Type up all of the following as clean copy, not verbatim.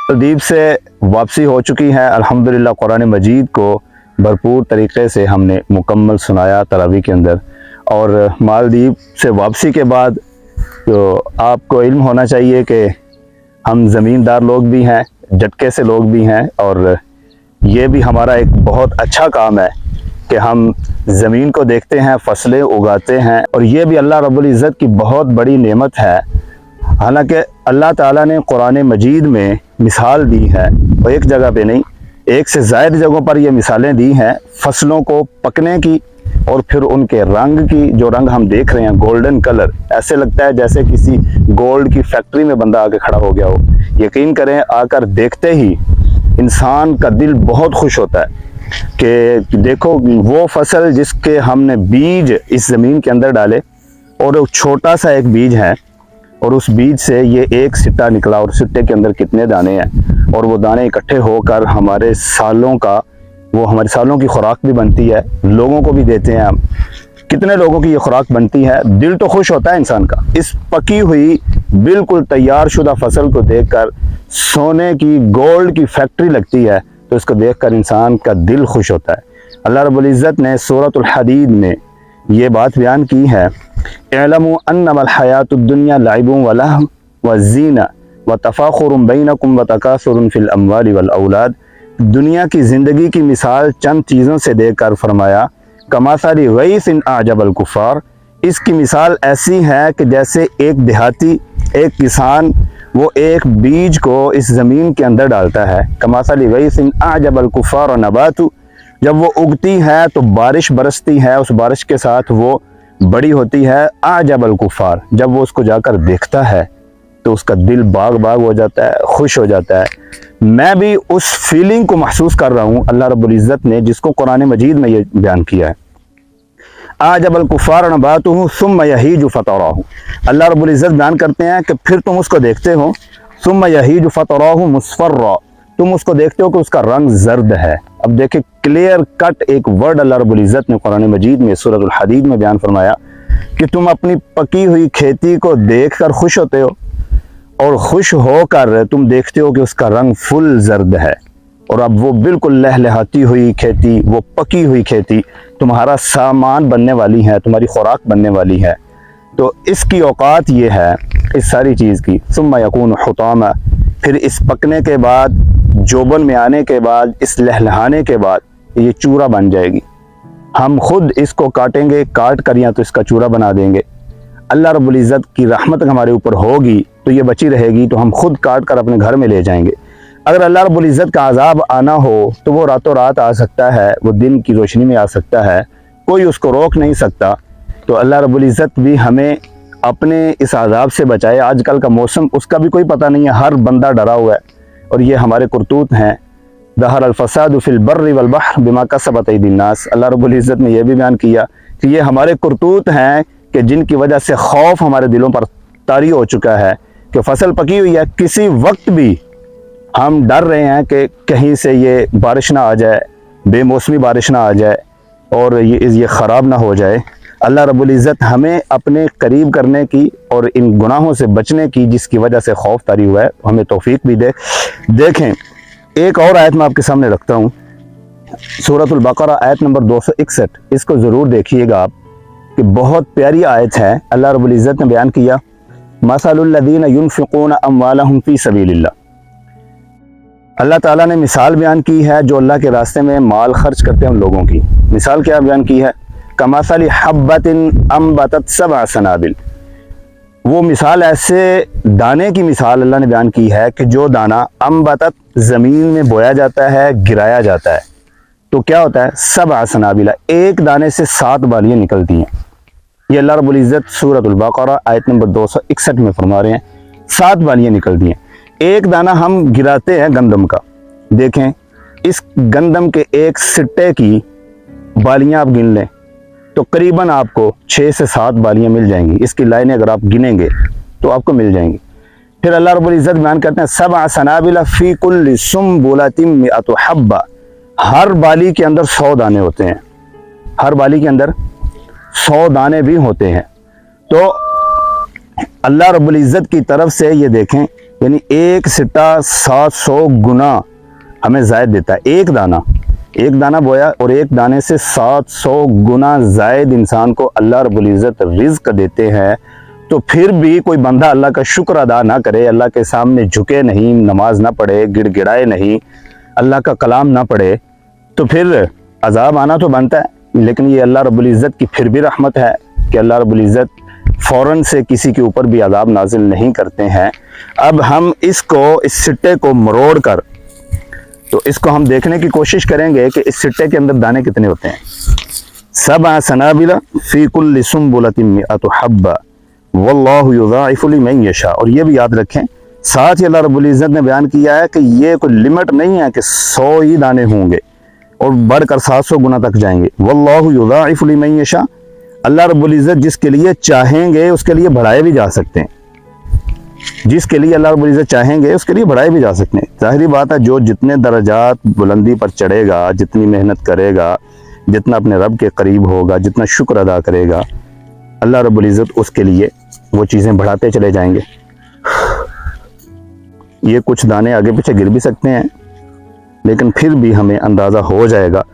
तदीब से वापसी हो चुकी है। अल्हम्दुलिल्लाह कुरान मजीद को भरपूर तरीक़े से हमने मुकम्मल सुनाया तरावी के अंदर। और मालदीव से वापसी के बाद तो आपको इल्म होना चाहिए कि हम ज़मींदार लोग भी हैं, झटके से लोग भी हैं, और ये भी हमारा एक बहुत अच्छा काम है कि हम ज़मीन को देखते हैं, फसलें उगाते हैं, और ये भी अल्लाह रब्बुल इज़्ज़त की बहुत बड़ी नेमत है। हालांकि अल्लाह ताला ने कुरान मजीद में मिसाल दी है, और एक जगह पे नहीं, एक से ज़ायद जगहों पर ये मिसालें दी हैं फसलों को पकने की और फिर उनके रंग की। जो रंग हम देख रहे हैं गोल्डन कलर, ऐसे लगता है जैसे किसी गोल्ड की फैक्ट्री में बंदा आके खड़ा हो गया हो। यकीन करें, आकर देखते ही इंसान का दिल बहुत खुश होता है कि देखो वो फसल जिसके हमने बीज इस ज़मीन के अंदर डाले, और छोटा सा एक बीज है, और उस बीज से ये एक सिट्टा निकला, और सिट्टे के अंदर कितने दाने हैं, और वो दाने इकट्ठे होकर हमारे सालों का, वो हमारे सालों की खुराक भी बनती है, लोगों को भी देते हैं हम। कितने लोगों की ये खुराक बनती है, दिल तो खुश होता है इंसान का। इस पकी हुई बिल्कुल तैयार शुदा फसल को देखकर सोने की, गोल्ड की फैक्ट्री लगती है, तो इसको देखकर इंसान का दिल खुश होता है। अल्लाह रब्बुल इज़्ज़त ने सूरतुल हदीद में ये बात बयान की है, इअलमू अन्नमल हयातुद दुन्या लइबुन व लहव व ज़ीना व तफ़ाखुरुन बैनकुम व तकासुरुन फिल अम्वालि वल औलाद। दुनिया की ज़िंदगी की मिसाल चंद चीज़ों से देकर फरमाया, कमासाली गैसिन आजबल कुफ़ार। इसकी मिसाल ऐसी है कि जैसे एक देहाती, एक किसान, वो एक बीज को इस ज़मीन के अंदर डालता है। कमासाली गैसिन आजबल कुफ़ार और नबातु, जब वो उगती है तो बारिश बरसती है, उस बारिश के साथ वो बड़ी होती है। आजबल कुफ़ार, जब वो उसको जाकर देखता है तो उसका दिल बाग बाग हो जाता है, खुश हो जाता है। मैं भी उस फीलिंग को महसूस कर रहा हूँ अल्लाह रब्बुल इज़्ज़त ने, जिसको कुरान मजीद में ये बयान किया है। आजबल कुफ़ार नबातुहु सुम्मा यहीजु फतराहु। अल्लाह रब्बुल इज़्ज़त बयान करते हैं कि फिर तुम उसको देखते हो, सुम्मा यहीजु फतराहु मुस्फर्रा, तुम उसको देखते हो कि उसका रंग जर्द है। अब देखिए, क्लियर कट एक वर्ड अल्लाह रब्बुल इज़्ज़त ने कुरान मजीद में सूरतुल हदीद में बयान फरमाया कि तुम अपनी पकी हुई खेती को देखकर खुश होते हो, और खुश होकर तुम देखते हो कि उसका रंग फुल जर्द है, और अब वो बिल्कुल लहलहाती हुई खेती, वो पकी हुई खेती तुम्हारा सामान बनने वाली है, तुम्हारी खुराक बनने वाली है। तो इसकी औकात ये है इस सारी चीज़ की। सुम्मा यकून हुतामा, फिर इस पकने के बाद, जोबन में आने के बाद, इस लहलहाने के बाद ये चूरा बन जाएगी। हम खुद इसको काटेंगे, काट कर या तो इसका चूरा बना देंगे। अल्लाह रब्बुल इज़्ज़त की रहमत हमारे ऊपर होगी तो ये बची रहेगी, तो हम खुद काट कर अपने घर में ले जाएंगे। अगर अल्लाह रब्बुल इज़्ज़त का अज़ाब आना हो तो वो रातों रात आ सकता है, वो दिन की रोशनी में आ सकता है, कोई उसको रोक नहीं सकता। तो अल्लाह रब्बुल इज़्ज़त भी हमें अपने इस अज़ाब से बचाए। आजकल का मौसम, उसका भी कोई पता नहीं है, हर बंदा डरा हुआ है, और ये हमारे करतूत हैं। दहर अल-फसादु फिल बर्रि वल बहर बिमा कसबत अयदीन नास। अल्लाह रब्बुल इज़्ज़त ने यह भी बयान किया कि ये हमारे करतूत हैं कि जिनकी वजह से खौफ हमारे दिलों पर तारी हो चुका है कि फसल पकी हुई है, किसी वक्त भी हम डर रहे हैं कि कहीं से ये बारिश ना आ जाए, बेमौसमी बारिश ना आ जाए, और ये ख़राब ना हो जाए। अल्लाह रब्बुल इज़्ज़त हमें अपने करीब करने की और इन गुनाहों से बचने की, जिसकी वजह से खौफ तारी हुआ है, हमें तौफीक भी दे। देखें, एक और आयत मैं आपके सामने रखता हूँ, सूरतुल बकरा आयत नंबर 261। इसको ज़रूर देखिएगा आप, कि बहुत प्यारी आयत है। अल्लाह रब्बुल इज़्ज़त ने बयान किया, मसलुल लज़ीना युनफ़िक़ूना अम्वालहुम फ़ी सबीलिल्लाह। अल्लाह ताला ने मिसाल बयान की है जो अल्लाह के रास्ते में माल खर्च करते हैं उन लोगों की। मिसाल क्या बयान की है, कमासली हब्बतिन अम्बतत सबअ सनाबिल। वो मिसाल ऐसे दाने की मिसाल अल्लाह ने बयान की है कि जो दाना अम्बतत ज़मीन में बोया जाता है, गिराया जाता है, तो क्या होता है, सबअ सनाबिला, एक दाने से 7 बालियाँ निकलती हैं। ये अल्लाह रब्बुल इज़्ज़त सूरतुल बकरा आयत नंबर 261 में फरमा रहे हैं, 7 बालियाँ निकलती हैं। एक दाना हम गिराते हैं गंदम का, देखें इस गंदम के एक सिट्टे की बालियाँ आप गिन लें तो करीबन आपको 6 से 7 बालियाँ मिल जाएंगी। इसकी लाइनें अगर आप गिनेंगे तो आपको मिल जाएंगी। फिर अल्लाह रब्बुल इज़्ज़त बयान करते हैं, सबअ सनाबिला फ़ी कुल्लि सुम्बुलतिन मिअतु हब्बा। हर बाली के अंदर 100 दाने होते हैं, हर बाली के अंदर 100 दाने भी होते हैं। तो अल्लाह रब्बुल इज़्ज़त की तरफ से ये देखें यानी एक सिट्टा 700 गुना हमें ज़ायद देता है। एक दाना बोया और एक दाने से 700 गुना ज़ायद इंसान को अल्लाह रब्बुल इज़्ज़त रिज़्क़ देते हैं। तो फिर भी कोई बंदा अल्लाह का शुक्र अदा ना करे, अल्लाह के सामने झुके नहीं, नमाज ना पढ़े, गिड़गिड़ाए नहीं, अल्लाह का कलाम ना पढ़े, तो फिर अजाब आना तो बनता है। लेकिन ये अल्लाह रब्बुल इज़्ज़त की फिर भी रहमत है कि अल्लाह रब्बुल इज़्ज़त फ़ौरन से किसी के ऊपर भी अजाब नाजिल नहीं करते हैं। अब हम इस सिट्टे को मरोड़ कर, तो इसको हम देखने की कोशिश करेंगे कि इस सिट्टे के अंदर दाने कितने होते हैं। सबअ सनाबिला फी कुल्लि सुंबुलतिन मिअतु हब्बा वल्लाहु युज़ाइफु लिमन यशा। और ये भी याद रखें, साथ ही अल्लाह रब्बुल इज़्ज़त ने बयान किया है कि ये कोई लिमिट नहीं है कि 100 ही दाने होंगे और बढ़कर 700 गुना तक जाएंगे। वल्लाहु युज़ाइफु लिमन यशा, अल्लाह रब्बुल इज़्ज़त जिसके लिए चाहेंगे उसके लिए बढ़ाए भी जा सकते हैं। जिसके लिए अल्लाह रब्बुल इज़्ज़त चाहेंगे उसके लिए बढ़ाए भी जा सकते हैं। ज़ाहिरी बात है, जो जितने दर्जात बुलंदी पर चढ़ेगा, जितनी मेहनत करेगा, जितना अपने रब के करीब होगा, जितना शुक्र अदा करेगा, अल्लाह रब्बुल इज़्ज़त उसके लिए वो चीज़ें बढ़ाते चले जाएंगे। ये कुछ दाने आगे पीछे गिर भी सकते हैं, लेकिन फिर भी हमें अंदाज़ा हो जाएगा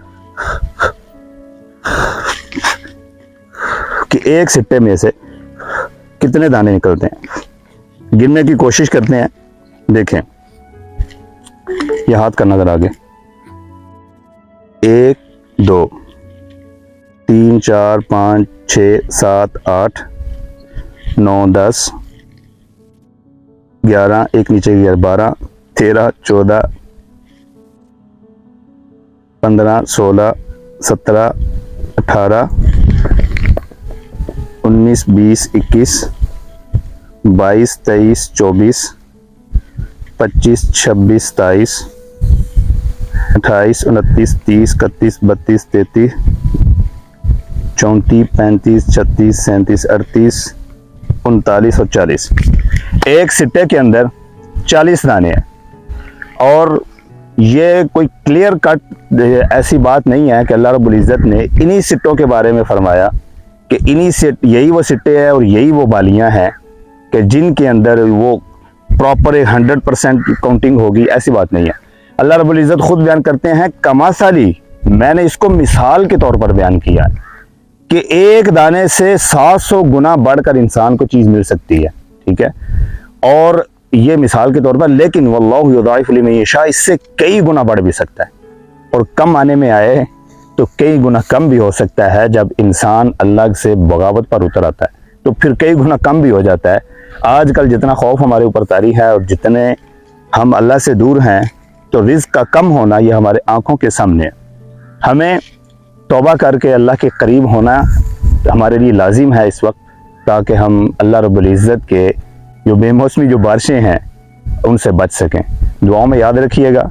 कि एक सिट्टे में से कितने दाने निकलते हैं। गिनने की कोशिश करते हैं। देखें, यह हाथ का नजर आगे, 1 2 3 4 5 6 7 8 9 10 11, एक नीचे 12 13 14 15 16 17 18 19 20 21 22 23 24 25 26 27 28 29 30 31 32 33 34 35 36 37 38 39 और 40। एक सिट्टे के अंदर 40 दाने हैं। और ये कोई क्लियर कट ऐसी बात नहीं है कि अल्लाह रब्बुल इज़्ज़त ने इन्हीं सिट्टों के बारे में फरमाया कि इन्हीं से यही वो सिट्टे हैं और यही वो बालियां हैं कि जिनके अंदर वो प्रॉपर 100% काउंटिंग होगी। ऐसी बात नहीं है। अल्लाह रब्बुल इज़्ज़त खुद बयान करते हैं, कमासाली, मैंने इसको मिसाल के तौर पर बयान किया कि एक दाने से 700 गुना बढ़कर इंसान को चीज़ मिल सकती है। ठीक है, और ये मिसाल के तौर पर, लेकिन वल्लाहु युज़ाइफु लिमन यशा, इससे कई गुना बढ़ भी सकता है। और कम आने में आए तो कई गुना कम भी हो सकता है। जब इंसान अल्लाह से बगावत पर उतर आता है तो फिर कई गुना कम भी हो जाता है। आजकल जितना खौफ हमारे ऊपर तारी है और जितने हम अल्लाह से दूर हैं, तो रिज़्क़ का कम होना ये हमारे आंखों के सामने है। हमें तौबा करके अल्लाह के करीब होना हमारे लिए लाजिम है इस वक्त, ताकि हम अल्लाह रब्बुल इज़्ज़त के जो बेमौसमी जो बारिशें हैं उनसे बच सकें। दुआओं में याद रखिएगा।